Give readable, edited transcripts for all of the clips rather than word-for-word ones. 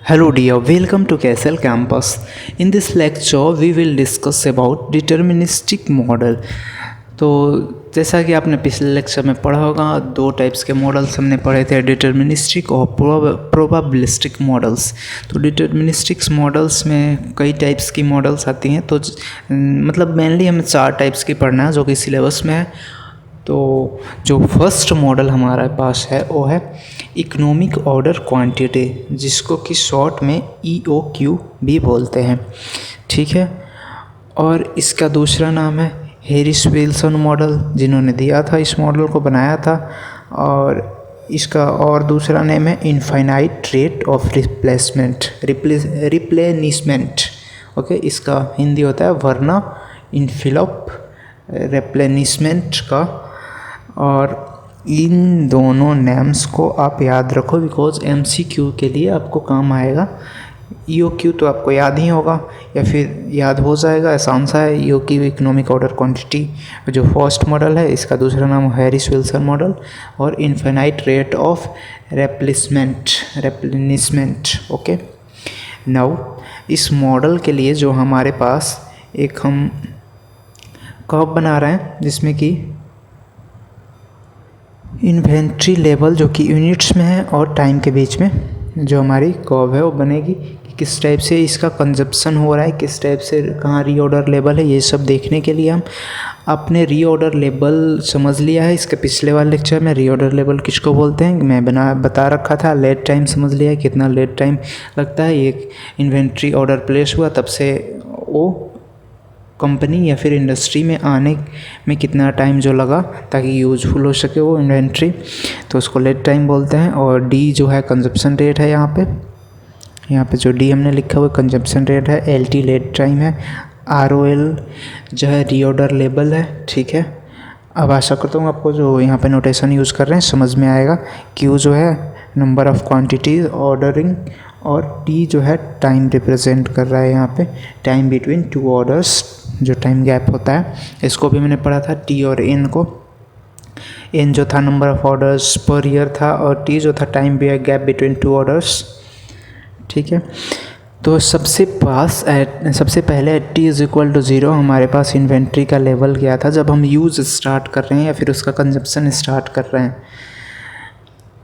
Hello dear, welcome to Castle Campus. In this lecture we will discuss about deterministic model. तो जैसा कि आपने पिछले लेक्चर में पढ़ा होगा, दो टाइप्स के मॉडल्स हमने पढ़े थे, डिटर्मिनिस्टिक और प्रोबेबिलिस्टिक मॉडल्स। तो डिटर्मिनिस्टिक मॉडल्स में कई टाइप्स की मॉडल्स आती हैं, तो मतलब मेनली हमें 4 टाइप्स की पढ़ना है जो कि सिलेबस में है। तो जो फर्स्ट मॉडल हमारे पास है वो है इकोनॉमिक ऑर्डर क्वांटिटी, जिसको कि शॉर्ट में EOQ भी बोलते हैं, ठीक है। और इसका दूसरा नाम है हैरिस विल्सन मॉडल, जिन्होंने दिया था, इस मॉडल को बनाया था। और इसका और दूसरा नेम है infinite rate of replenishment. Okay, इसका हिंदी होता है वरना इनफिलप रिप्लेनिशमेंट का। और इन दोनों नेम्स को आप याद रखो, बिकॉज MCQ के लिए आपको काम आएगा। EOQ तो आपको याद ही होगा या फिर याद हो जाएगा, आसान सा है। EOQ इकोनॉमिक ऑर्डर क्वांटिटी जो फर्स्ट मॉडल है, इसका दूसरा नाम हैरिस विल्सन मॉडल। और infinite rate of replenishment. Okay, now इस मॉडल के लिए जो हमारे पास एक हम कर्व बना रहे हैं, जिसमें कि इन्वेंट्री लेवल जो कि यूनिट्स में है और टाइम के बीच में जो हमारी कर्व है वो बनेगी कि किस टाइप से इसका कंजप्शन हो रहा है, किस टाइप से कहाँ रीऑर्डर लेवल है। ये सब देखने के लिए हम अपने रीऑर्डर लेवल समझ लिया है। इसके पिछले वाले लेक्चर में रीऑर्डर लेवल किसको बोलते हैं मैं बता रखा था। लेड टाइम समझ लिया है, कितना लेड टाइम लगता है एक इन्वेंट्री ऑर्डर प्लेस हुआ तब से वो कंपनी या फिर इंडस्ट्री में आने में कितना टाइम जो लगा ताकि यूजफुल हो सके वो इन्वेंट्री, तो उसको लेड टाइम बोलते हैं। और D जो है कंजप्शन रेट है, यहाँ पे जो D हमने लिखा हुआ कंजप्शन रेट है। LT लेड टाइम है। ROL जो है रीऑर्डर लेवल है, ठीक है। अब आशा करता हूँ आपको जो यहाँ पे नोटेशन यूज़ कर रहे हैं समझ में आएगा। Q जो है नंबर ऑफ़ क्वांटिटीज ऑर्डरिंग, और T जो है टाइम रिप्रेजेंट कर रहा है यहाँ पे, टाइम बिटवीन 2 ऑर्डर्स, जो टाइम गैप होता है। इसको भी मैंने पढ़ा था T और N को। N जो था number of orders per year था, और T जो था टाइम गैप बिटवीन 2 ऑर्डर्स, ठीक है। तो सबसे पहले T इज़ इक्वल टू 0 हमारे पास इन्वेंट्री का लेवल गया था जब हम यूज़ स्टार्ट कर रहे हैं या फिर उसका कंजप्शन स्टार्ट कर रहे हैं।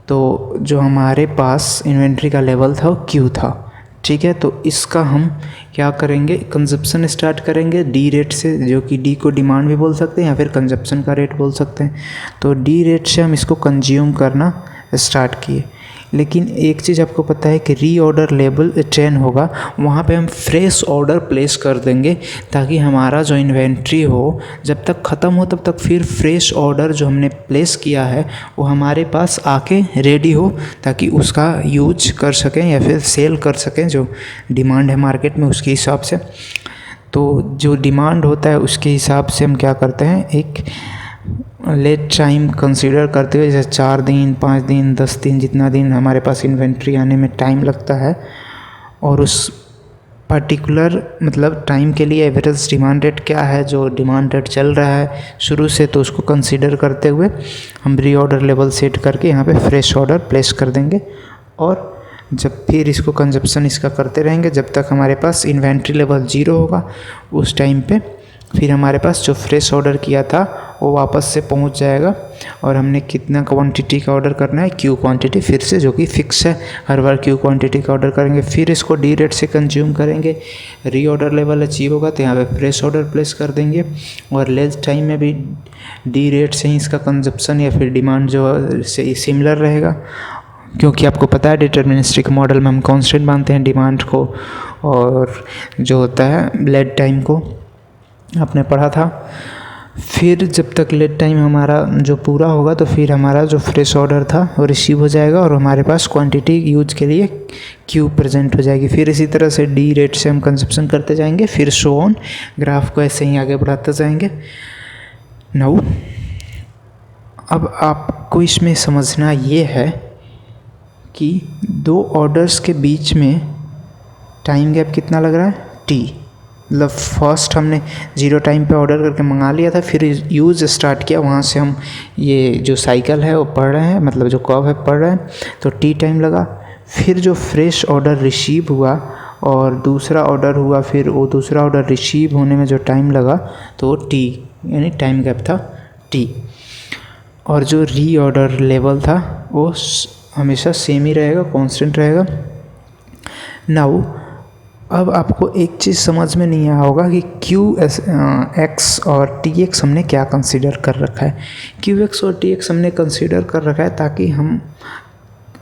तो जो हमारे पास इन्वेंट्री का लेवल था वो Q था, ठीक है। तो इसका हम क्या करेंगे, कंजप्शन स्टार्ट करेंगे D रेट से, जो कि D को डिमांड भी बोल सकते हैं या फिर कंजप्शन का रेट बोल सकते हैं। तो D रेट से हम इसको कंज्यूम करना स्टार्ट किए। लेकिन एक चीज़ आपको पता है कि रीऑर्डर लेवल ट्रेन होगा, वहाँ पे हम फ्रेश ऑर्डर प्लेस कर देंगे ताकि हमारा जो इन्वेंट्री हो जब तक ख़त्म हो तब तक फिर फ्रेश ऑर्डर जो हमने प्लेस किया है वो हमारे पास आके रेडी हो, ताकि उसका यूज कर सकें या फिर सेल कर सकें जो डिमांड है मार्केट में उसके हिसाब से। तो जो डिमांड होता है उसके हिसाब से हम क्या करते हैं, एक लेट टाइम कंसीडर करते हुए, जैसे 4 दिन 5 दिन 10 दिन जितना दिन हमारे पास इन्वेंट्री आने में टाइम लगता है, और उस पर्टिकुलर मतलब टाइम के लिए एवरेज डिमांड रेट क्या है, जो डिमांड रेट चल रहा है शुरू से, तो उसको कंसीडर करते हुए हम रीऑर्डर लेवल सेट करके यहाँ पे फ्रेश ऑर्डर प्लेस कर देंगे। और जब फिर इसको कंजप्शन इसका करते रहेंगे जब तक हमारे पास इन्वेंट्री लेवल 0 होगा। उस टाइम पे फिर हमारे पास जो फ्रेश ऑर्डर किया था वो वापस से पहुंच जाएगा, और हमने कितना क्वांटिटी का ऑर्डर करना है, Q क्वांटिटी फिर से, जो कि फिक्स है, हर बार Q क्वांटिटी का ऑर्डर करेंगे। फिर इसको D रेट से कंज्यूम करेंगे। रीऑर्डर लेवल अचीव होगा तो यहाँ पे फ्रेश ऑर्डर प्लेस कर देंगे, और लेस टाइम में भी D रेट से ही इसका कंजप्शन या फिर डिमांड जो से सिमिलर रहेगा, क्योंकि आपको पता है डिटर्मिनिस्टिक मॉडल में हम कॉन्स्टेंट मानते हैं डिमांड को, और जो होता है लेड टाइम को आपने पढ़ा था। फिर जब तक लेड टाइम हमारा जो पूरा होगा तो फिर हमारा जो फ्रेश ऑर्डर था वो रिसीव हो जाएगा, और हमारे पास क्वांटिटी यूज के लिए Q प्रेजेंट हो जाएगी। फिर इसी तरह से D रेट से हम कंजप्शन करते जाएंगे, फिर शो ऑन, ग्राफ को ऐसे ही आगे बढ़ाते जाएंगे। नाउ अब आपको इसमें समझना ये है कि 2 ऑर्डर्स के बीच में टाइम गैप कितना लग रहा है, T। मतलब फर्स्ट हमने 0 टाइम पे ऑर्डर करके मंगा लिया था, फिर यूज़ स्टार्ट किया, वहाँ से हम ये जो साइकिल है वो पढ़ रहे हैं, मतलब जो कर्व है पढ़ रहे हैं, तो T टाइम लगा। फिर जो फ्रेश ऑर्डर रिसीव हुआ और दूसरा ऑर्डर हुआ, फिर वो दूसरा ऑर्डर रिसीव होने में जो टाइम लगा तो वो टी, यानी टाइम गैप था टी। और जो री ऑर्डर लेवल था वो हमेशा सेम ही रहेगा, कांस्टेंट रहेगा। नाउ अब आपको एक चीज़ समझ में नहीं आया होगा कि QX और TX हमने क्या कंसीडर कर रखा है। QX और TX हमने कंसीडर कर रखा है ताकि हम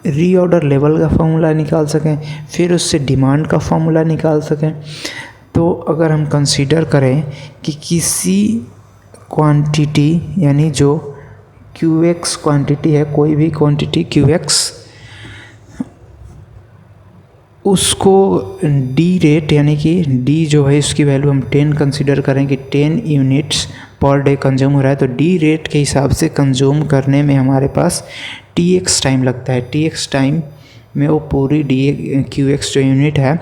रीऑर्डर लेवल का फार्मूला निकाल सकें, फिर उससे डिमांड का फार्मूला निकाल सकें। तो अगर हम कंसीडर करें कि किसी क्वांटिटी, यानी जो QX क्वांटिटी है, कोई भी क्वांटिटी QX, उसको डी रेट, यानी कि डी जो है इसकी वैल्यू हम 10 कंसीडर करें कि 10 यूनिट्स पर डे कंज्यूम हो रहा है, तो डी रेट के हिसाब से कंज्यूम करने में हमारे पास TX टाइम लगता है। TX टाइम में वो पूरी QX जो यूनिट है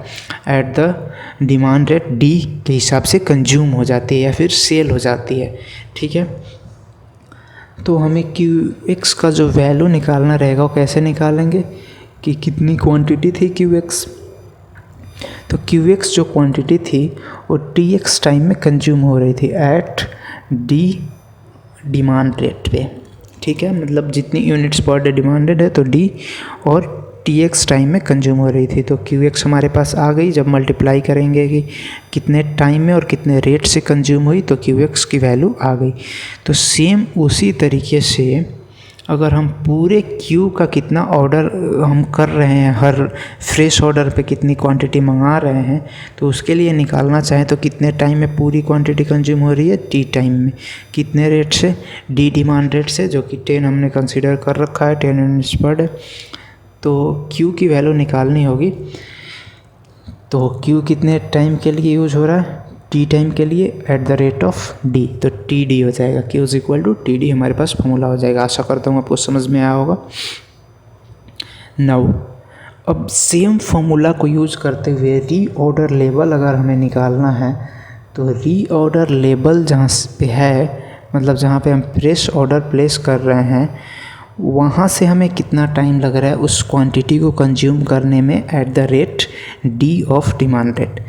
at the demand rate D के हिसाब से कंज्यूम हो जाती है या फिर सेल हो जाती है। ठीक है, तो हमें QX का जो वैल्यू निकालना रहेगा वो कैसे निकालेंगे कि कितनी क्वांटिटी थी QX। तो QX जो क्वांटिटी थी वो TX टाइम में कंज्यूम हो रही थी एट D डिमांड रेट पे। ठीक है, मतलब जितनी यूनिट्स पर डे डिमांडेड है तो D और TX टाइम में कंज्यूम हो रही थी। तो QX हमारे पास आ गई। जब मल्टीप्लाई करेंगे कि कितने टाइम में और कितने रेट से कंज्यूम हुई तो QX की वैल्यू आ गई। तो सेम उसी तरीके से अगर हम पूरे Q का कितना ऑर्डर हम कर रहे हैं, हर फ्रेश ऑर्डर पे कितनी क्वांटिटी मंगा रहे हैं, तो उसके लिए निकालना चाहें तो कितने टाइम में पूरी क्वांटिटी कंज्यूम हो रही है, T टाइम में। कितने रेट से, D डिमांड रेट से, जो कि 10 हमने कंसीडर कर रखा है, 10 यूनिट्स पर डे। तो Q की वैल्यू निकालनी होगी। तो Q कितने टाइम के लिए यूज हो रहा है, T टाइम के लिए at the rate of D, तो TD हो जाएगा। Q is equal to TD हमारे पास फॉर्मूला हो जाएगा। आशा करता हूँ आपको समझ में आया होगा। नाउ अब सेम फॉर्मूला को यूज करते हुए री ऑर्डर लेवल अगर हमें निकालना है तो री ऑर्डर लेवल जहाँ पे है, मतलब जहाँ पे हम फ्रेश ऑर्डर प्लेस कर रहे हैं, वहाँ से हमें कितना टाइम लग रहा है उस क्वांटिटी को कंज्यूम करने में eight the rate D of demand rate.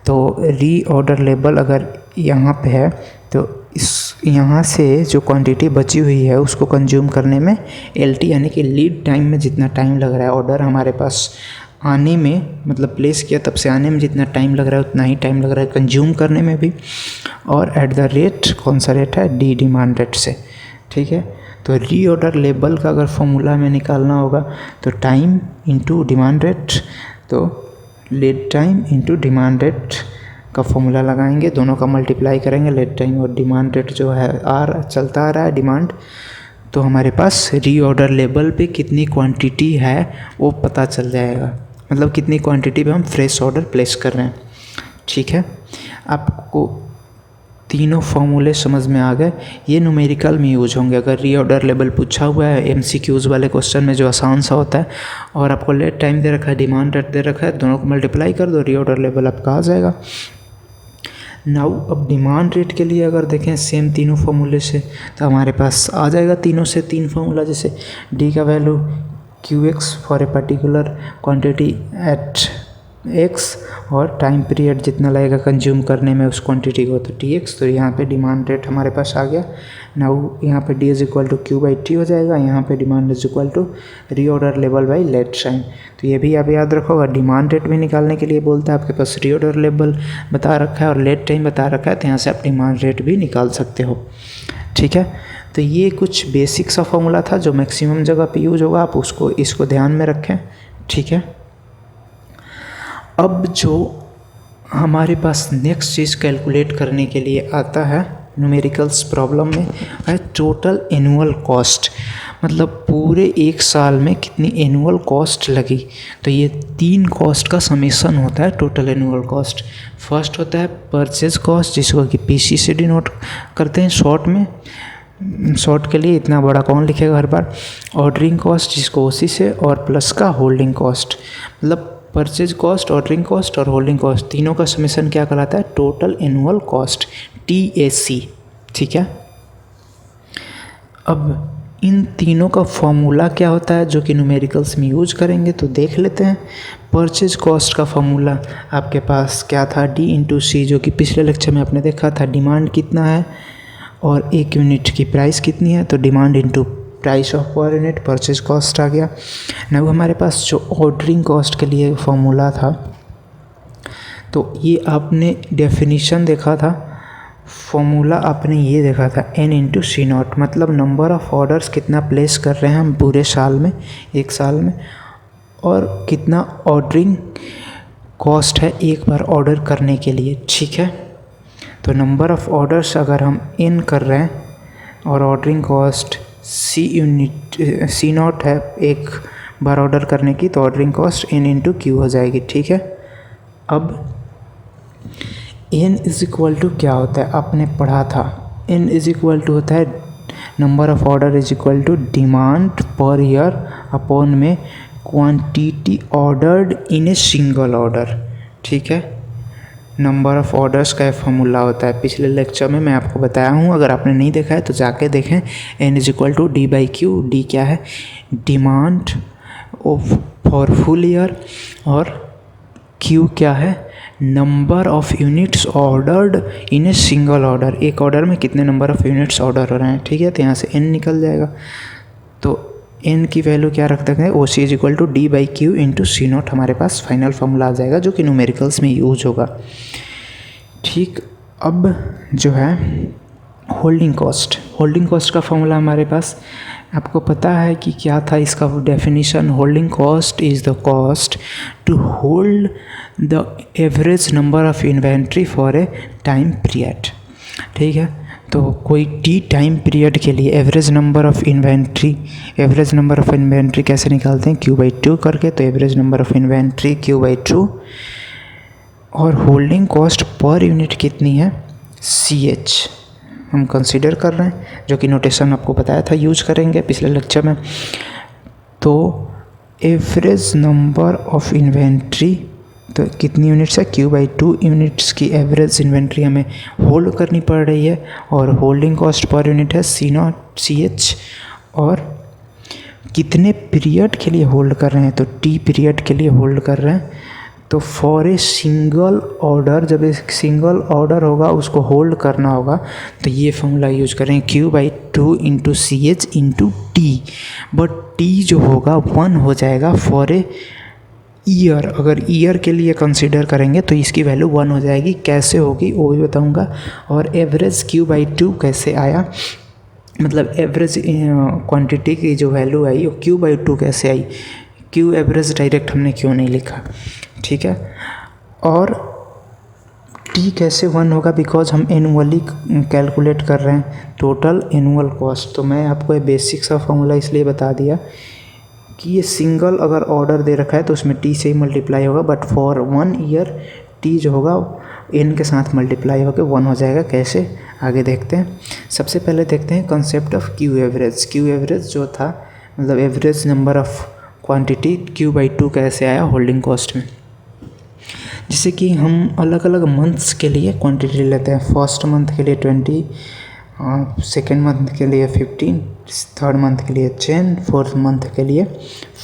तो री ऑर्डर लेवल अगर यहाँ पे है तो इस यहाँ से जो क्वांटिटी बची हुई है उसको कंज्यूम करने में LT, यानी कि लीड टाइम में जितना टाइम लग रहा है ऑर्डर हमारे पास आने में, मतलब प्लेस किया तब से आने में जितना टाइम लग रहा है उतना ही टाइम लग रहा है कंज्यूम करने में भी, और एट द रेट, कौन सा रेट है, D डिमांड रेट से। ठीक है, तो री ऑर्डर लेवल का अगर फॉर्मूला में निकालना होगा तो टाइम इंटू डिमांड रेट, तो lead time into demand rate का फॉर्मूला लगाएंगे, दोनों का मल्टीप्लाई करेंगे। लीड टाइम और डिमांड रेट जो है चलता आ रहा है डिमांड, तो हमारे पास री ऑर्डर लेवल पे कितनी क्वांटिटी है वो पता चल जाएगा, मतलब कितनी क्वांटिटी पे हम फ्रेश ऑर्डर प्लेस कर रहे हैं। ठीक है, आपको तीनों फॉर्मूले समझ में आ गए। ये न्यूमेरिकल में यूज होंगे अगर री ऑर्डर लेवल पूछा हुआ है MCQs वाले क्वेश्चन में, जो आसान सा होता है, और आपको लीड टाइम दे रखा है, डिमांड रेट दे रखा है, दोनों को मल्टीप्लाई कर दो, री ऑर्डर लेवल आपका आ जाएगा। नाउ अब डिमांड रेट के लिए अगर देखें सेम तीनों फार्मूले से, तो हमारे पास आ जाएगा तीनों से 3 फार्मूला। जैसे D का value QX for a particular quantity eight X, और टाइम पीरियड जितना लगेगा कंज्यूम करने में उस क्वांटिटी को, तो TX। तो यहाँ पे डिमांड रेट हमारे पास आ गया। नाउ यहाँ पे D is equal to Q/T हो जाएगा, यहाँ पे demand is equal to reorder level by lead time. तो ये भी आप याद रखोगा, डिमांड रेट भी निकालने के लिए बोलता है, आपके पास री ऑर्डर लेवल बता रखा है और लीड टाइम बता रखा है, तो यहाँ से आप डिमांड रेट भी निकाल सकते हो। ठीक है, तो ये कुछ बेसिक सा फॉर्मूला था जो मैक्सिमम जगह पे यूज होगा, आप इसको ध्यान में रखें। ठीक है, अब जो हमारे पास नेक्स्ट चीज़ कैलकुलेट करने के लिए आता है न्यूमेरिकल्स प्रॉब्लम में है टोटल एनुअल कॉस्ट, मतलब पूरे एक साल में कितनी एनुअल कॉस्ट लगी। तो ये 3 कॉस्ट का समेसन होता है टोटल एनुअल कॉस्ट। फर्स्ट होता है परचेज कॉस्ट, जिसको कि PC से डिनोट करते हैं शॉर्ट में, शॉर्ट के लिए इतना बड़ा कौन लिखेगा हर बार। ऑर्डरिंग कॉस्ट, जिसको OC से, और प्लस का होल्डिंग कॉस्ट, मतलब परचेज कॉस्ट, ऑर्डरिंग कॉस्ट और होल्डिंग कॉस्ट, तीनों का समेसन क्या कहलाता है, टोटल एनुअल कॉस्ट, TAC। ठीक है, अब इन तीनों का फॉर्मूला क्या होता है जो कि न्यूमेरिकल्स में यूज करेंगे, तो देख लेते हैं। परचेज कॉस्ट का फॉर्मूला आपके पास क्या था, D इंटू सी, जो कि पिछले लेक्चर में आपने देखा था। डिमांड कितना है और एक यूनिट की प्राइस कितनी है, तो demand into price of per unit, purchase cost आ गया। ना हमारे पास जो ऑर्डरिंग कॉस्ट के लिए फॉर्मूला था, तो ये आपने डेफिनेशन देखा था, फॉर्मूला आपने ये देखा था n इंटू सी नॉट, मतलब नंबर ऑफ़ ऑर्डर्स कितना प्लेस कर रहे हैं हम पूरे साल में, एक साल में, और कितना ऑर्डरिंग कॉस्ट है एक बार ऑर्डर करने के लिए। ठीक है, तो नंबर ऑफ़ ऑर्डर्स अगर हम n कर रहे हैं और ऑर्डरिंग कॉस्ट सी नॉट है एक बार ऑर्डर करने की, तो ordering cost n into Q हो जाएगी। ठीक है, अब n इज़ इक्वल टू क्या होता है, आपने पढ़ा था, n इज़ इक्वल टू होता है number of order is equal to demand per year upon में quantity ordered in a single order. ठीक है, नंबर ऑफ़ ऑर्डर्स का फॉर्मूला होता है, पिछले लेक्चर में मैं आपको बताया हूँ, अगर आपने नहीं देखा है तो जाके देखें। n is equal to D by Q, D क्या है, demand of for full year, और क्यू क्या है, number of units ordered in a single order, एक ऑर्डर में कितने नंबर ऑफ़ यूनिट्स ऑर्डर हो रहे हैं। ठीक है, तो यहाँ से n निकल जाएगा, तो n की वैल्यू क्या रख देंगे, O C is equal to D by Q into C naught, हमारे पास फाइनल फॉर्मूला आ जाएगा जो कि न्यूमेरिकल्स में यूज होगा। ठीक, अब जो है होल्डिंग कॉस्ट का फॉर्मूला हमारे पास, आपको पता है कि क्या था इसका definition, holding cost is the cost to hold the average number of inventory for a time period. ठीक है, तो कोई टी टाइम पीरियड के लिए एवरेज नंबर ऑफ़ इन्वेंट्री कैसे निकालते हैं, क्यू बाई टू करके, तो average number of inventory Q by two, और होल्डिंग कॉस्ट पर यूनिट कितनी है, CH हम कंसीडर कर रहे हैं, जो कि नोटेशन आपको बताया था यूज करेंगे पिछले लेक्चर में। तो एवरेज नंबर ऑफ़ इन्वेंट्री, तो कितनी यूनिट्स है, क्यू बाई टू यूनिट्स की एवरेज इन्वेंट्री हमें होल्ड करनी पड़ रही है, और होल्डिंग कॉस्ट पर यूनिट है CH, और कितने पीरियड के लिए होल्ड कर रहे हैं, तो T पीरियड के लिए होल्ड कर रहे हैं। तो फॉर ए सिंगल ऑर्डर, जब एक सिंगल ऑर्डर होगा उसको होल्ड करना होगा, तो ये फॉर्मूला यूज करें, Q by two into CH into T, but T जो होगा 1 हो जाएगा फॉर ए ईयर। अगर ईयर के लिए कंसीडर करेंगे तो इसकी वैल्यू 1 हो जाएगी, कैसे होगी वो भी बताऊंगा। और एवरेज क्यू बाई टू कैसे आया, मतलब एवरेज क्वांटिटी की जो वैल्यू आई वो क्यू बाई टू कैसे आई, क्यू एवरेज डायरेक्ट हमने क्यों नहीं लिखा। ठीक है, और टी कैसे 1 होगा, बिकॉज हम एनुअली कैलकुलेट कर रहे हैं टोटल एनुअल कॉस्ट। तो मैं आपको ये बेसिक सा फॉर्मूला इसलिए बता दिया कि ये सिंगल अगर ऑर्डर दे रखा है तो उसमें टी से ही मल्टीप्लाई होगा, बट फॉर 1 ईयर टी जो होगा n के साथ मल्टीप्लाई होकर 1 हो जाएगा। कैसे, आगे देखते हैं। सबसे पहले देखते हैं concept of Q average. Q average जो था, मतलब average number of quantity Q by two कैसे आया होल्डिंग कॉस्ट में, जैसे कि हम अलग अलग मंथ्स के लिए क्वांटिटी लेते हैं। फर्स्ट मंथ के लिए 20, सेकेंड मंथ के लिए 15, थर्ड मंथ के लिए 10, फोर्थ मंथ के लिए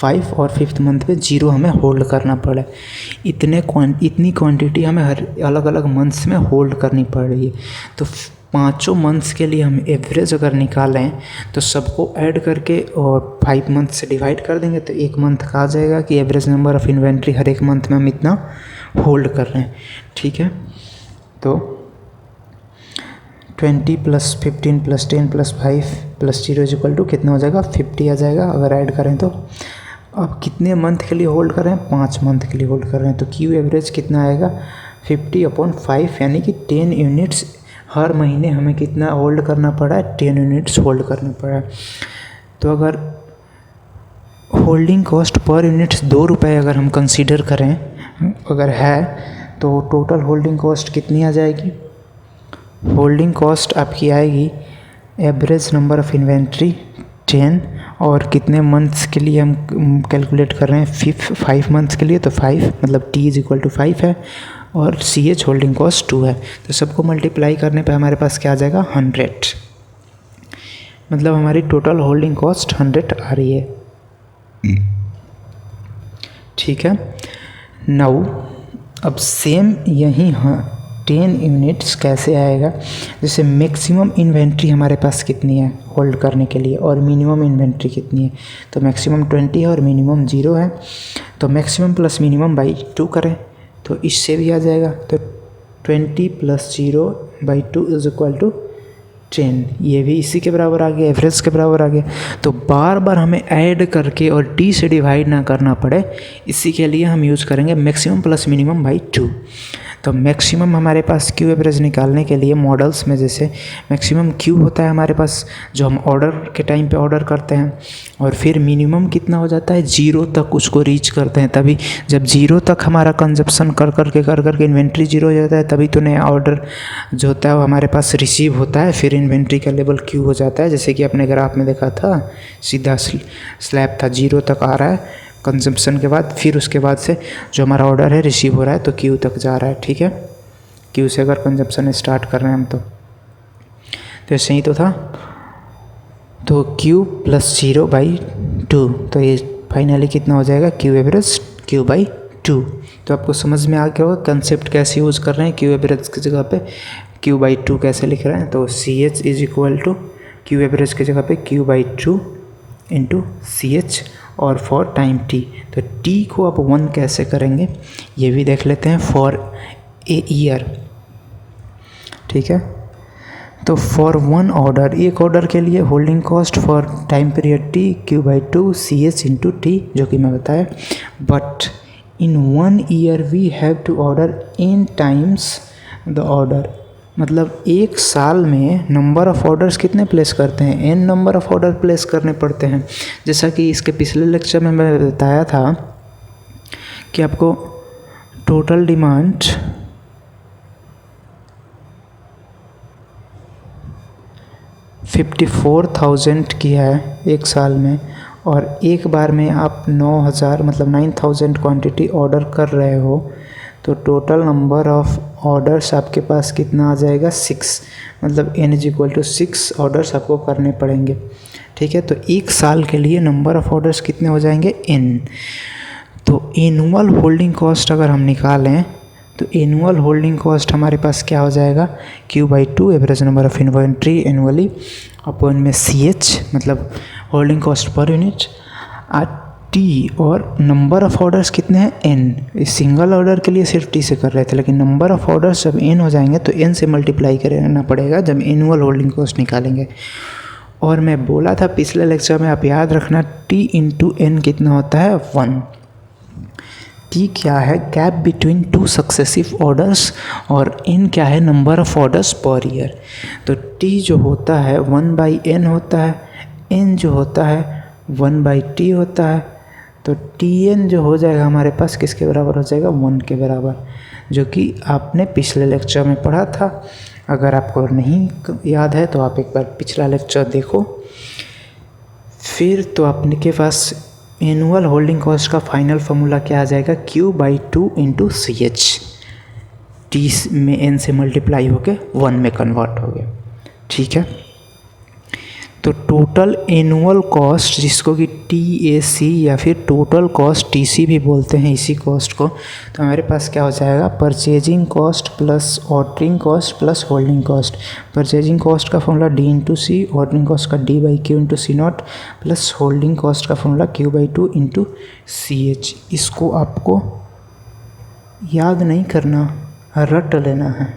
5 और फिफ्थ मंथ पे 0 हमें होल्ड करना पड़ा। इतनी क्वांटिटी हमें हर अलग अलग मंथ्स में होल्ड करनी पड़ रही है। तो पाँचों मंथ्स के लिए हम एवरेज अगर निकालें तो सबको ऐड करके और 5 मंथ से डिवाइड कर देंगे, तो एक मंथ का आ जाएगा कि एवरेज नंबर ऑफ़ इन्वेंट्री हर एक मंथ में हम इतना होल्ड कर रहे हैं। ठीक है, तो 20 + 15 + 10 + 5 + 0 इज इक्वल टू कितना हो जाएगा, 50 आ जाएगा अगर ऐड करें तो। अब कितने मंथ के लिए होल्ड कर रहे हैं, 5 मंथ के लिए होल्ड कर रहे हैं, तो क्यू एवरेज कितना आएगा 50/5, यानी कि 10 यूनिट्स हर महीने हमें कितना होल्ड करना पड़ा है, 10 यूनिट्स होल्ड करना पड़ा है। तो अगर होल्डिंग कॉस्ट पर यूनिट्स 2 रुपये अगर हम कंसीडर करें अगर है, तो टोटल होल्डिंग कॉस्ट कितनी आ जाएगी, होल्डिंग कॉस्ट आपकी आएगी एवरेज नंबर ऑफ़ इन्वेंट्री 10, और कितने मंथ्स के लिए हम कैलकुलेट कर रहे हैं 5 मंथ्स के लिए, तो 5 मतलब T इज इक्वल टू 5 है, और CH होल्डिंग कॉस्ट 2 है। तो सबको मल्टीप्लाई करने पे हमारे पास क्या आ जाएगा 100। मतलब हमारी टोटल होल्डिंग कॉस्ट 100 आ रही है। ठीक है, नाउ अब सेम यहीं 10 यूनिट्स कैसे आएगा, जैसे मैक्सिमम इन्वेंट्री हमारे पास कितनी है होल्ड करने के लिए और मिनिमम इन्वेंट्री कितनी है, तो मैक्सिमम 20 है और मिनिमम 0 है, तो मैक्सिमम प्लस मिनिमम बाई 2 करें तो इससे भी आ जाएगा, तो 20 + 0/2 इज इक्वल टू 10, ये भी इसी के बराबर आ गया, एवरेज के बराबर आ गया। तो बार बार हमें ऐड करके और डी से डिवाइड ना करना पड़े, इसी के लिए हम यूज़ करेंगे मैक्सिमम प्लस मिनिमम बाई 2। तो मैक्सिमम हमारे पास क्यू एवरेज निकालने के लिए मॉडल्स में जैसे मैक्सिमम क्यू होता है हमारे पास जो हम ऑर्डर के टाइम पे ऑर्डर करते हैं, और फिर मिनिमम कितना हो जाता है 0 तक उसको रीच करते हैं, तभी जब 0 तक हमारा कंजप्शन कर करके इन्वेंट्री 0 हो जाता है, तभी तो नया ऑर्डर जो होता है वो हमारे पास रिसीव होता है, फिर इन्वेंट्री का लेवल क्यू हो जाता है। जैसे कि अपने ग्राफ में देखा था, सीधा स्लैब था 0 तक आ रहा है कंजम्पशन के बाद, फिर उसके बाद से जो हमारा ऑर्डर है रिसीव हो रहा है तो क्यू तक जा रहा है। ठीक है, क्यू से अगर कंजम्पशन स्टार्ट कर रहे हैं हम तो ऐसे ही तो था, तो क्यू + 0/2, तो ये फाइनली कितना हो जाएगा क्यू एवरेज Q/2। तो आपको समझ में आ गया होगा कंसेप्ट कैसे यूज़ कर रहे हैं, क्यू एवरेज की जगह पे Q/2 कैसे लिख रहे हैं, तो CH is equal to Q average की जगह पे Q/2 × CH और फॉर टाइम t, तो t को आप 1 कैसे करेंगे ये भी देख लेते हैं, फॉर ए ईयर। ठीक है, तो फॉर 1 ऑर्डर, एक ऑर्डर के लिए holding cost for time period t Q/2 CH × t, जो कि मैं बताया, but in 1 year we have to order n times the order, मतलब एक साल में नंबर ऑफ़ ऑर्डर्स कितने प्लेस करते हैं, n number of order place करने पड़ते हैं। जैसा कि इसके पिछले लेक्चर में मैं बताया था कि आपको टोटल डिमांड 54,000 की है एक साल में, और एक बार में आप 9,000 मतलब 9,000 क्वांटिटी ऑर्डर कर रहे हो, तो टोटल नंबर ऑफ़ ऑर्डर्स आपके पास कितना आ जाएगा 6, मतलब n = 6 ऑर्डर्स आपको करने पड़ेंगे। ठीक है, तो एक साल के लिए नंबर ऑफ़ ऑर्डर्स कितने हो जाएंगे n। तो एनुअल होल्डिंग कॉस्ट अगर हम निकालें तो एनुअल होल्डिंग कॉस्ट हमारे पास क्या हो जाएगा Q/2 average number of inventory annually upon में CH, मतलब holding cost per unit, T और नंबर ऑफ़ ऑर्डर्स कितने हैं n। इस सिंगल ऑर्डर के लिए सिर्फ T से कर रहे थे, लेकिन नंबर ऑफ़ ऑर्डर्स जब n हो जाएंगे तो n से मल्टीप्लाई करना पड़ेगा जब एनुअल होल्डिंग कॉस्ट निकालेंगे। और मैं बोला था पिछले लेक्चर में, आप याद रखना T × n कितना होता है 1। T क्या है, गैप बिटवीन 2 सक्सेसिव ऑर्डर्स, और n क्या है, number of orders per year. तो T जो होता है 1/n होता है, n जो होता है 1/t होता है, तो Tn जो हो जाएगा हमारे पास किसके बराबर हो जाएगा 1 के बराबर, जो कि आपने पिछले लेक्चर में पढ़ा था। अगर आपको नहीं याद है तो आप एक बार पिछला लेक्चर देखो। फिर तो आपने के पास एनुअल होल्डिंग कॉस्ट का फाइनल फार्मूला क्या आ जाएगा Q/2 × CH, T में n से मल्टीप्लाई होके 1 में कन्वर्ट हो गया। ठीक है, तो टोटल एनुअल कॉस्ट जिसको कि TAC या फिर टोटल कॉस्ट TC भी बोलते हैं इसी कॉस्ट को, तो हमारे पास क्या हो जाएगा purchasing cost plus ordering cost plus holding cost. Purchasing cost का formula D × C, ordering cost का D/Q × C0 plus holding cost का फॉर्मूला Q/2 × CH। इसको आपको याद नहीं करना, रट लेना है,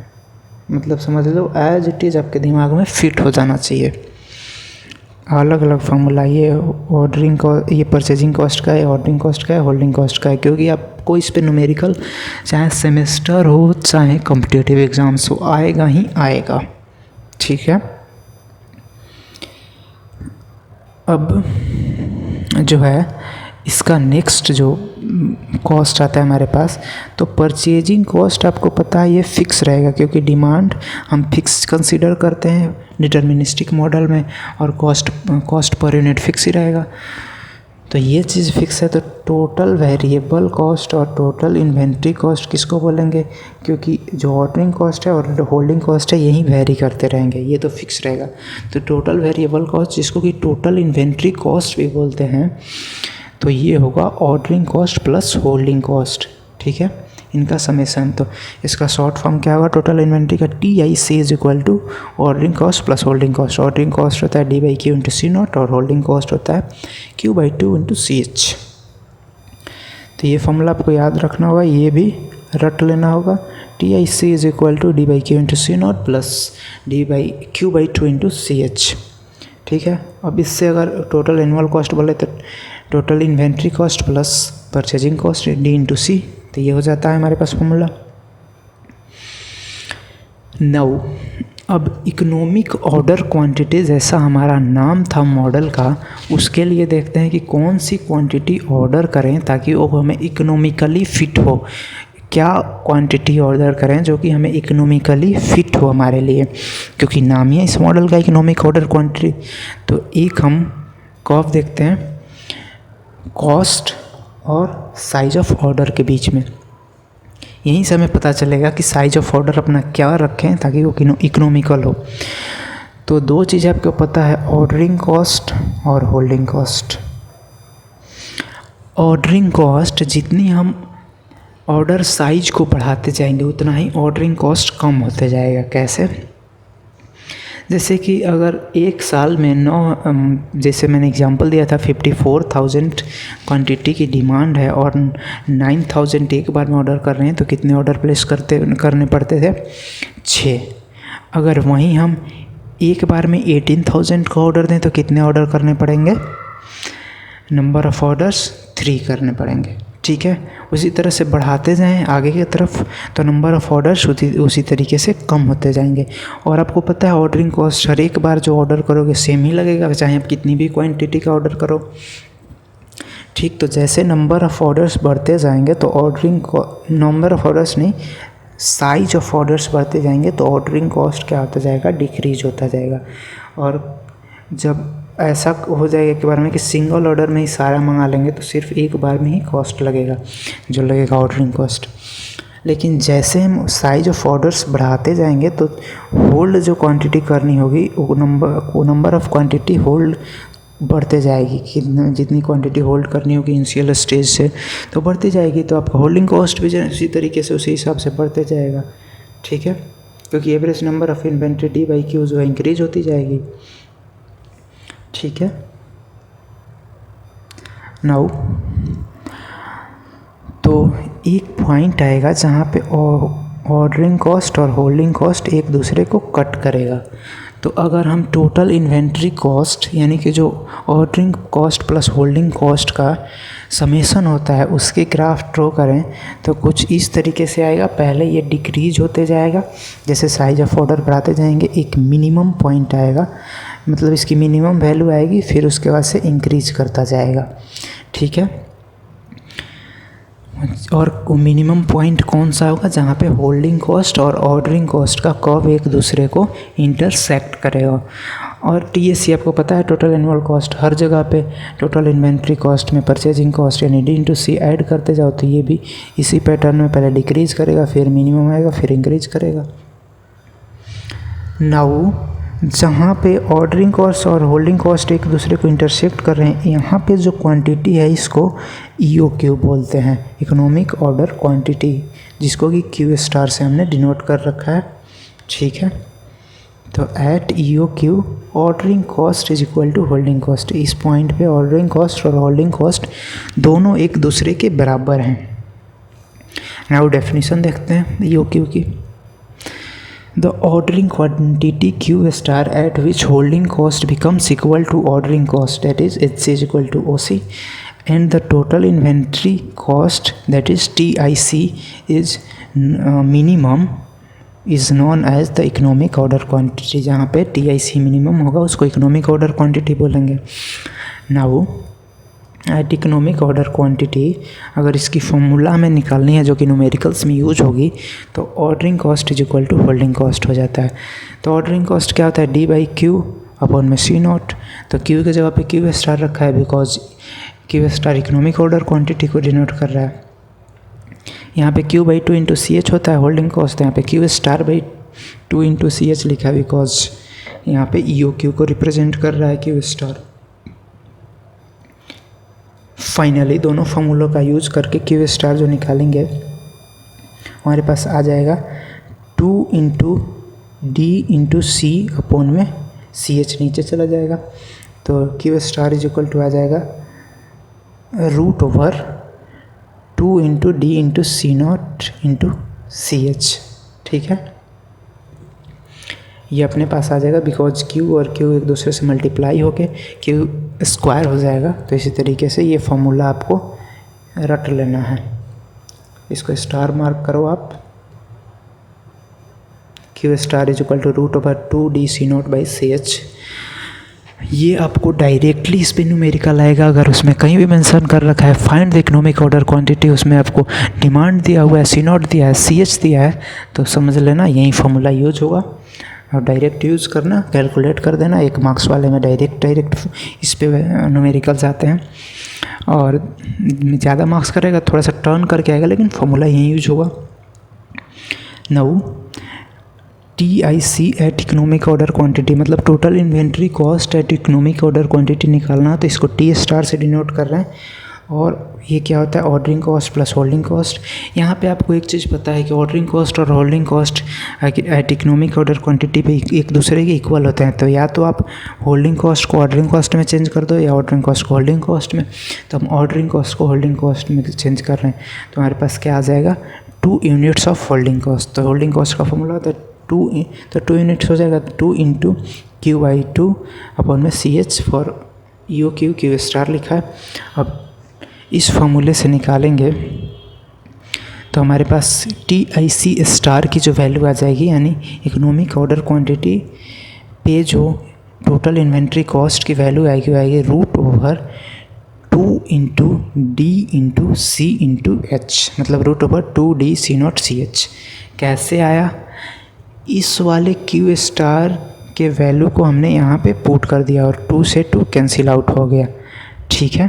मतलब समझ लो एज इट इज़ आपके दिमाग में फिट हो जाना चाहिए। अलग अलग फार्मूला, ये ऑर्डरिंग कॉस्ट, ये परचेजिंग कॉस्ट का है, ऑर्डरिंग कॉस्ट का है, होल्डिंग कॉस्ट का है, क्योंकि आपको इस पे न्यूमेरिकल चाहे सेमेस्टर हो चाहे कॉम्पिटिटिव एग्ज़ाम्स हो आएगा ही आएगा। ठीक है, अब जो है इसका नेक्स्ट जो कॉस्ट आता है हमारे पास, तो परचेजिंग कॉस्ट आपको पता है ये फिक्स रहेगा, क्योंकि डिमांड हम फिक्स कंसीडर करते हैं डिटर्मिनिस्टिक मॉडल में, और कॉस्ट पर यूनिट फिक्स ही रहेगा। तो ये चीज़ फिक्स है। तो टोटल वेरिएबल कॉस्ट और टोटल इन्वेंट्री कॉस्ट किसको बोलेंगे, क्योंकि जो ऑर्डरिंग कॉस्ट है और होल्डिंग कॉस्ट है यही वेरी करते रहेंगे, ये तो फिक्स रहेगा। तो टोटल वेरिएबल कॉस्ट जिसको कि टोटल इन्वेंट्री कॉस्ट भी बोलते हैं, तो ये होगा ordering cost plus holding cost, ठीक है, इनका समेसन। तो इसका शॉर्ट फॉर्म क्या होगा टोटल इन्वेंट्री का, TIC is equal to ordering cost plus holding cost. Ordering cost होता है D/Q इंटू C0 और होल्डिंग कॉस्ट होता है Q/2 इंटू CH। तो ये फॉर्मूला आपको याद रखना होगा, ये भी रट लेना होगा। TIC is equal to D/Q into C0 plus Q/2 into CH, ठीक है। अब इससे अगर टोटल एनुअल कॉस्ट बोले तो total inventory cost plus purchasing cost D into C, तो ये हो जाता है हमारे पास फॉर्मूला। नाउ अब इकोनॉमिक ऑर्डर क्वांटिटी जैसा हमारा नाम था मॉडल का, उसके लिए देखते हैं कि कौन सी क्वांटिटी ऑर्डर करें ताकि वो हमें इकोनॉमिकली फिट हो। क्या क्वांटिटी ऑर्डर करें जो कि हमें इकोनॉमिकली फिट हो हमारे लिए, क्योंकि नाम ही है इस मॉडल का इकोनॉमिक ऑर्डर क्वांटिटी। तो एक हम कर्व देखते हैं कॉस्ट और साइज ऑफ ऑर्डर के बीच में, यहीं से हमें पता चलेगा कि साइज ऑफ ऑर्डर अपना क्या रखें ताकि वो इकोनॉमिकल हो। तो दो चीज़ें आपको पता है, ऑर्डरिंग कॉस्ट और होल्डिंग कॉस्ट। ऑर्डरिंग कॉस्ट जितनी हम ऑर्डर साइज को बढ़ाते जाएंगे उतना ही ऑर्डरिंग कॉस्ट कम होते जाएगा। कैसे, जैसे कि अगर एक साल में जैसे मैंने एग्जांपल दिया था 54,000 क्वांटिटी की डिमांड है और 9,000 एक बार में ऑर्डर कर रहे हैं, तो कितने ऑर्डर प्लेस करने पड़ते थे, 6। अगर वहीं हम एक बार में 18,000 का ऑर्डर दें तो कितने ऑर्डर करने पड़ेंगे, नंबर ऑफ़ ऑर्डर्स 3 करने पड़ेंगे, ठीक है। उसी तरह से बढ़ाते जाएं आगे की तरफ तो नंबर ऑफ़ ऑर्डर्स उसी तरीके से कम होते जाएंगे। और आपको पता है ऑर्डरिंग कॉस्ट हर एक बार जो ऑर्डर करोगे सेम ही लगेगा, चाहे आप कितनी भी क्वांटिटी का ऑर्डर करो, ठीक। तो जैसे नंबर ऑफ़ ऑर्डर्स बढ़ते जाएंगे तो नंबर ऑफ़ ऑर्डर्स नहीं, साइज ऑफ ऑर्डर्स बढ़ते जाएंगे तो ऑर्डरिंग कॉस्ट क्या होता जाएगा, डिक्रीज होता जाएगा। और जब ऐसा हो जाएगा एक बार में कि सिंगल ऑर्डर में ही सारा मंगा लेंगे तो सिर्फ एक बार में ही कॉस्ट लगेगा, जो लगेगा ऑर्डरिंग कॉस्ट। लेकिन जैसे हम साइज ऑफ ऑर्डर्स बढ़ाते जाएंगे तो होल्ड जो क्वांटिटी करनी होगी वो नंबर ऑफ़ क्वांटिटी होल्ड बढ़ते जाएगी, कि जितनी क्वांटिटी होल्ड करनी होगी इनिशियल स्टेज से तो बढ़ती जाएगी। तो आपका होल्डिंग कॉस्ट भी उसी तरीके से उसी हिसाब से बढ़ते जाएगा, ठीक है, क्योंकि average number of inventory D/Q जो है इंक्रीज होती जाएगी, ठीक है। नाउ तो एक पॉइंट आएगा जहाँ पे ऑर्डरिंग कॉस्ट और होल्डिंग कॉस्ट एक दूसरे को कट करेगा। तो अगर हम टोटल इन्वेंट्री कॉस्ट यानी कि जो ordering cost plus holding cost का समेसन होता है उसके ग्राफ ड्रॉ करें तो कुछ इस तरीके से आएगा। पहले ये डिक्रीज होते जाएगा, जैसे साइज ऑफ ऑर्डर बढ़ाते जाएंगे एक मिनिमम पॉइंट आएगा, मतलब इसकी मिनिमम वैल्यू आएगी, फिर उसके बाद से इंक्रीज करता जाएगा, ठीक है। और मिनिमम पॉइंट कौन सा होगा, जहाँ पे होल्डिंग कॉस्ट और ऑर्डरिंग कॉस्ट का कर्व एक दूसरे को इंटरसेक्ट करेगा। और TAC आपको पता है टोटल एनुअल कॉस्ट, हर जगह पे टोटल इन्वेंट्री कॉस्ट में परचेजिंग कॉस्ट यानी D इंटू C ऐड करते जाओ तो ये भी इसी पैटर्न में पहले डिक्रीज करेगा, फिर मिनिमम आएगा, फिर इंक्रीज करेगा। नाउ जहाँ पे ऑर्डरिंग कॉस्ट और होल्डिंग कॉस्ट एक दूसरे को इंटरसेक्ट कर रहे हैं, यहाँ पे जो क्वांटिटी है इसको EOQ बोलते हैं, इकोनॉमिक ऑर्डर क्वांटिटी, जिसको कि Q स्टार से हमने डिनोट कर रखा है, ठीक है। तो at EOQ ordering cost is equal to holding cost. इस पॉइंट पे ऑर्डरिंग कॉस्ट और होल्डिंग कॉस्ट दोनों एक दूसरे के बराबर हैं। नाउ डेफिनेशन देखते हैं EOQ की। The ordering quantity Q star at which holding cost becomes equal to ordering cost, that is HC is equal to OC, and the total inventory cost, that is TIC, is minimum is known as the economic order quantity। जहाँ पे TIC minimum होगा उसको economic order quantity बोलेंगे। Now at economic order quantity अगर इसकी formula हमें निकालनी है जो कि न्यूमेरिकल्स में यूज होगी तो ordering cost is equal to holding cost हो जाता है। तो ऑर्डरिंग कॉस्ट क्या होता है, D/Q अपॉन में C0। तो Q की जगह पे Q स्टार रखा है because Q star economic order quantity को डिनोट कर रहा है। यहाँ पे Q by 2 into C H होता है होल्डिंग कॉस्ट, यहाँ पे Q star by 2 into C H लिखा है बिकॉज यहाँ पे EOQ को रिप्रेजेंट कर रहा है Q स्टार। फाइनली दोनों फॉर्मूलों का यूज करके Q स्टार जो निकालेंगे हमारे पास आ जाएगा 2 into D into C upon में सी एच नीचे चला जाएगा, तो Q star is equal to आ जाएगा root over 2 into D into C naught into C H. ठीक है, ये अपने पास आ जाएगा बिकॉज Q और Q एक दूसरे से मल्टीप्लाई होके Q स्क्वायर हो जाएगा। तो इसी तरीके से ये फॉर्मूला आपको रट लेना है, इसको स्टार मार्क करो आप। Q star is equal to root over 2 D C nought by C H. ये आपको डायरेक्टली इस पे न्यूमेरिकल आएगा, अगर उसमें कहीं भी मेंशन कर रखा है find the economic order quantity, उसमें आपको डिमांड दिया हुआ है, सी नॉट दिया है, सी एच दिया है, तो समझ लेना यही फॉर्मूला यूज होगा और डायरेक्ट यूज़ करना, कैलकुलेट कर देना। 1 मार्क्स वाले में डायरेक्ट इस पे न्यूमेरिकल्स आते हैं और ज़्यादा मार्क्स करेगा थोड़ा सा टर्न करके आएगा, लेकिन फॉर्मूला यही यूज होगा। Now TIC at economic order quantity मतलब total inventory cost at economic order quantity निकालना, तो इसको T स्टार से डिनोट कर रहे हैं। और ये क्या होता है ordering cost plus holding cost. यहाँ पे आपको एक चीज़ पता है कि ऑर्डरिंग कॉस्ट और holding cost at economic order quantity पे एक दूसरे के इक्वल होते हैं, तो या तो आप होल्डिंग कॉस्ट को ऑर्डरिंग कॉस्ट में चेंज कर दो या ऑर्डरिंग कॉस्ट को होल्डिंग कॉस्ट में। तो हम ऑर्डरिंग कॉस्ट को होल्डिंग कॉस्ट में चेंज कर रहे हैं, तो हमारे पास क्या आ जाएगा 2 यूनिट्स ऑफ होल्डिंग कॉस्ट। तो होल्डिंग कॉस्ट का फॉर्मूला होता है 2 यूनिट्स हो जाएगा 2 इंटू Q बाई 2 अपॉन में C H for EOQ Q star लिखा है। अब इस फॉर्मूले से निकालेंगे तो हमारे पास TIC स्टार की जो वैल्यू आ जाएगी, यानी इकोनॉमिक ऑर्डर क्वांटिटी पे जो टोटल इन्वेंट्री कॉस्ट की वैल्यू आएगी root over 2 into D into C into H, मतलब root over 2 D C not C H. कैसे आया, इस वाले Q स्टार के वैल्यू को हमने यहाँ पे पुट कर दिया और 2 से 2 कैंसिल आउट हो गया। ठीक है,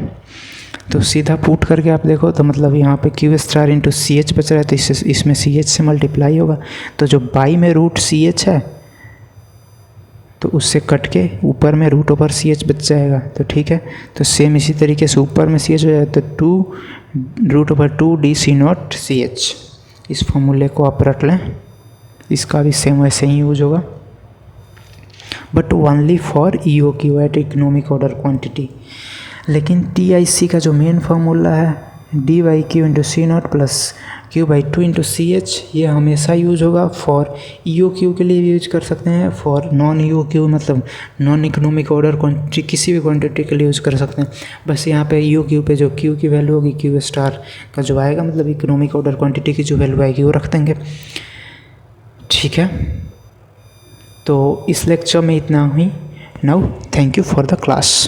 तो सीधा पुट करके आप देखो तो मतलब यहाँ पे Q star into C H बच रहा है, तो इसमें सी एच से मल्टीप्लाई होगा, तो जो बाई में रूट सी एच है तो उससे कट के ऊपर में रूट ओवर सी एच बच जाएगा। तो ठीक है, तो सेम इसी तरीके से ऊपर में सी एच हो जाएगा, तो 2 root over 2 D C not C H. इस फॉर्मूले को आप रट लें, इसका भी सेम वैसे ही यूज होगा but only for EOQ at economic order quantity. लेकिन TIC का जो मेन फार्मूला है D by Q into C nought plus Q by 2 into C H, ये हमेशा यूज होगा। फॉर EOQ के लिए भी यूज कर सकते हैं, फॉर नॉन EOQ मतलब नॉन इकोनॉमिक ऑर्डर क्वांटिटी किसी भी क्वांटिटी के लिए यूज़ कर सकते हैं। बस यहाँ पे EOQ पे जो Q की वैल्यू होगी Q स्टार का जो आएगा मतलब इकोनॉमिक ऑर्डर क्वांटिटी की जो वैल्यू आएगी वो रख देंगे। ठीक है, तो इस लेक्चर में इतना ही। Now thank you for the class.